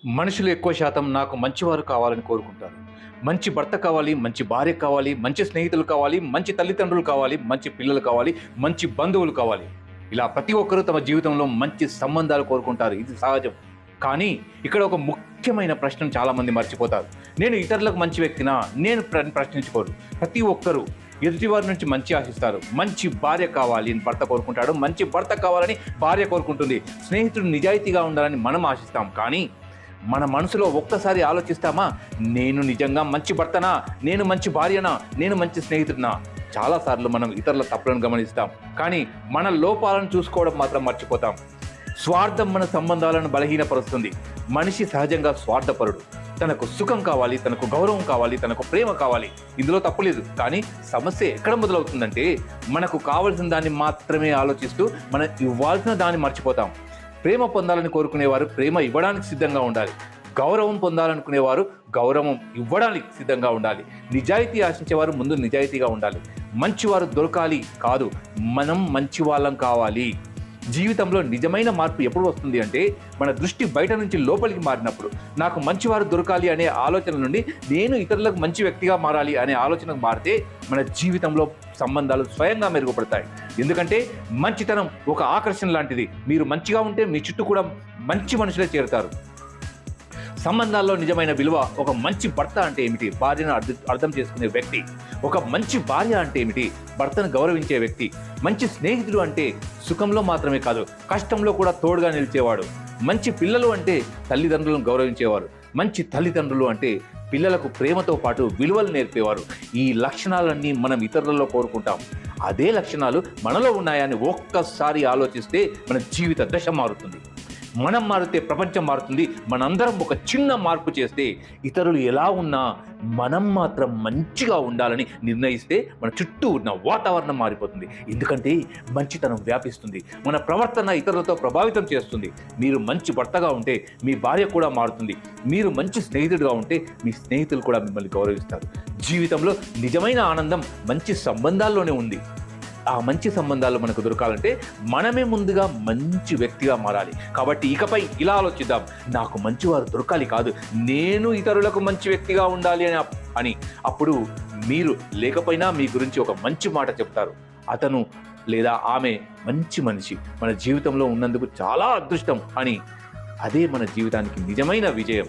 మనుషులు ఎక్కువ శాతం నాకు మంచివారు కావాలని కోరుకుంటారు. మంచి భర్త కావాలి, మంచి భార్య కావాలి, మంచి స్నేహితులు కావాలి, మంచి తల్లిదండ్రులు కావాలి, మంచి పిల్లలు కావాలి, మంచి బంధువులు కావాలి. ఇలా ప్రతి ఒక్కరూ తమ జీవితంలో మంచి సంబంధాలు కోరుకుంటారు. ఇది సహజం. కానీ ఇక్కడ ఒక ముఖ్యమైన ప్రశ్నను చాలామంది మర్చిపోతారు. నేను ఇతరులకు మంచి వ్యక్తినా? నేను ప్రశ్నించుకోరు. ప్రతి ఒక్కరూ ఎదుటివారి నుంచి మంచి ఆశిస్తారు. మంచి భార్య కావాలి అని భర్త కోరుకుంటాడు. మంచి భర్త కావాలని భార్య కోరుకుంటుంది. స్నేహితుడు నిజాయితీగా ఉండాలని మనం ఆశిస్తాం. కానీ మన మనసులో ఒక్కసారి ఆలోచిస్తామా, నేను నిజంగా మంచి భర్తనా, నేను మంచి భార్యనా, నేను మంచి స్నేహితుడినా? చాలాసార్లు మనం ఇతరుల తప్పులను గమనిస్తాం, కానీ మన లోపాలను చూసుకోవడం మాత్రం మర్చిపోతాం. స్వార్థం మన సంబంధాలను బలహీనపరుస్తుంది. మనిషి సహజంగా స్వార్థపరుడు. తనకు సుఖం కావాలి, తనకు గౌరవం కావాలి, తనకు ప్రేమ కావాలి. ఇందులో తప్పులేదు. కానీ సమస్య ఎక్కడ మొదలవుతుందంటే, మనకు కావలసిన దాన్ని మాత్రమే ఆలోచిస్తూ మనం ఇవ్వాల్సిన దాన్ని మర్చిపోతాం. ప్రేమ పొందాలని కోరుకునేవారు ప్రేమ ఇవ్వడానికి సిద్ధంగా ఉండాలి. గౌరవం పొందాలనుకునేవారు గౌరవం ఇవ్వడానికి సిద్ధంగా ఉండాలి. నిజాయితీ ఆశించేవారు ముందు నిజాయితీగా ఉండాలి. మంచివారు దొరకాలి కాదు, మనం మంచి వాళ్ళం కావాలి. జీవితంలో నిజమైన మార్పు ఎప్పుడు వస్తుంది అంటే, మన దృష్టి బయట నుంచి లోపలికి మారినప్పుడు. నాకు మంచివారు దొరకాలి అనే ఆలోచన నుండి నేను ఇతరులకు మంచి వ్యక్తిగా మారాలి అనే ఆలోచనకు మారితే మన జీవితంలో సంబంధాలు స్వయంగా మెరుగుపడతాయి. ఎందుకంటే మంచితనం ఒక ఆకర్షణ లాంటిది. మీరు మంచిగా ఉంటే మీ చుట్టూ కూడా మంచి మనుషులే చేరుతారు. సంబంధాల్లో నిజమైన విలువ. ఒక మంచి భర్త అంటే ఏమిటి? భార్యను అర్థం చేసుకునే వ్యక్తి. ఒక మంచి భార్య అంటే ఏమిటి? భర్తను గౌరవించే వ్యక్తి. మంచి స్నేహితుడు అంటే సుఖంలో మాత్రమే కాదు, కష్టంలో కూడా తోడుగా నిలిచేవాడు. మంచి పిల్లలు అంటే తల్లిదండ్రులను గౌరవించేవారు. మంచి తల్లిదండ్రులు అంటే పిల్లలకు ప్రేమతో పాటు విలువలు నేర్పేవారు. ఈ లక్షణాలన్నీ మనం ఇతరులలో కోరుకుంటాం. అదే లక్షణాలు మనలో ఉన్నాయని ఒక్కసారి ఆలోచిస్తే మన జీవిత దశ మారుతుంది. మనం మారితే ప్రపంచం మారుతుంది. మనందరం ఒక చిన్న మార్పు చేస్తే ఇతరులు ఎలా ఉన్నా మనం మాత్రం మంచిగా ఉండాలని నిర్ణయిస్తే మన చుట్టూ ఉన్న వాతావరణం మారిపోతుంది. ఎందుకంటే మంచితనం వ్యాపిస్తుంది. మన ప్రవర్తన ఇతరులతో ప్రభావితం చేస్తుంది. మీరు మంచి భర్తగా ఉంటే మీ భార్య కూడా మారుతుంది. మీరు మంచి స్నేహితుడిగా ఉంటే మీ స్నేహితులు కూడా మిమ్మల్ని గౌరవిస్తారు. జీవితంలో నిజమైన ఆనందం మంచి సంబంధాల్లోనే ఉంది. ఆ మంచి సంబంధాలు మనకు దొరకాలంటే మనమే ముందుగా మంచి వ్యక్తిగా మారాలి. కాబట్టి ఇకపై ఇలా ఆలోచిద్దాం, నాకు మంచివారు దొరకాలి కాదు, నేను ఇతరులకు మంచి వ్యక్తిగా ఉండాలి అని. అప్పుడు మీరు లేకపోయినా మీ గురించి ఒక మంచి మాట చెప్తారు. అతను లేదా ఆమె మంచి మనిషి, మన జీవితంలో ఉన్నందుకు చాలా అదృష్టం అని. అదే మన జీవితానికి నిజమైన విజయం.